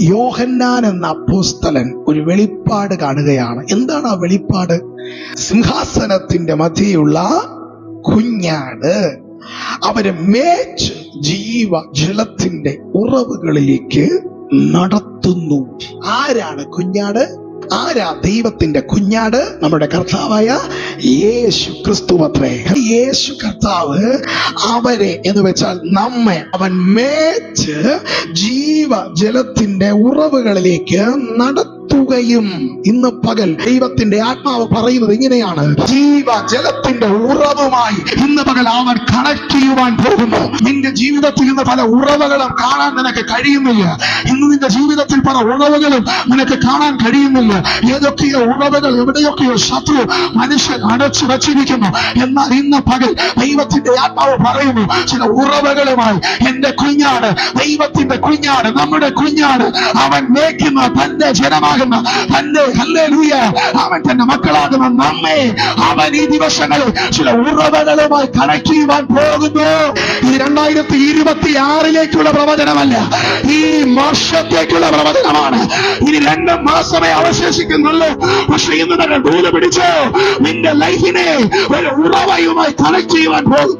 യോഹന്നാൻ എന്ന അപ്പോസ്തലൻ ഒരു വെളിപ്പാട് കാണുകയാണ്. എന്താണ് ആ വെളിപ്പാട്? സിംഹാസനത്തിന്റെ മധ്യയുള്ള കുഞ്ഞാട് അവരെ മേച്ച് ജീവജലത്തിന്റെ ഉറവുകളിലേക്ക് നടത്തുന്നു. ആരാണ് കുഞ്ഞാട്? ആരാ ദൈവത്തിന്റെ കുഞ്ഞാട്? നമ്മുടെ കർത്താവായ യേശു ക്രിസ്തു അത്രേ. യേശു കർത്താവ് അവരെ എന്ന് വെച്ചാൽ നമ്മെ അവൻ മേച്ച് ജീവജലത്തിന്റെ ഉറവുകളിലേക്ക് നടത്തുകയും. ഇന്ന് പകൽ ദൈവത്തിന്റെ ആത്മാവ് പറയുന്നത് ഇങ്ങനെയാണ്: ജീവജലത്തിന്റെ ഉറവുമായി ഇന്ന് പകൽ അവൻ കണക്ട് ചെയ്യുവാൻ പോകുന്നു. നിന്റെ ജീവിതത്തിൽ ഇന്ന് പല ഉറവുകളും കാണാൻ നിനക്ക് കഴിയുന്നില്ല. ഇന്ന് നിന്റെ ജീവിതത്തിൽ പല ഉറവുകളും നിനക്ക് കാണാൻ കഴിയുന്നില്ല. ഏതൊക്കെയോ ഉറവുകൾ, എവിടെയൊക്കെയോ ശത്രു മനുഷ്യൻ അടച്ചു വച്ചിരിക്കുന്നു. എന്നാൽ ഇന്ന് പകൽ ദൈവത്തിന്റെ ആത്മാവ് പറയുന്നു, ചില ഉറവുകളുമായി എന്റെ കുഞ്ഞാട്, ദൈവത്തിന്റെ കുഞ്ഞാട്, നമ്മുടെ കുഞ്ഞാട് അവൻ മേയ്ക്കുന്ന തന്റെ ജനമാകുന്ന തന്റെ ഹല്ലേലൂയ അവൻ തന്റെ മക്കളാകുന്ന നമ്മെ അവൻ ഈ ദിവസങ്ങളിൽ ചില ഉറവുകളുമായി കണക്ട് ചെയ്യുവാൻ പോകുന്നു. ഈ 2026 പ്രവചനമല്ല, ഈ വർഷത്തേക്കുള്ള പ്രവചനമാണ്. ഇനി 2 മാസമേ അവശേഷിക്കുന്നുള്ളൂ. പക്ഷെ ഇന്ന് തന്നെ ദൂരെ പിടിച്ചോ, നിന്റെ ലൈഫിനെ ഒരു ഉറവയുമായി കണക്ട് ചെയ്യുവാൻ പോകും.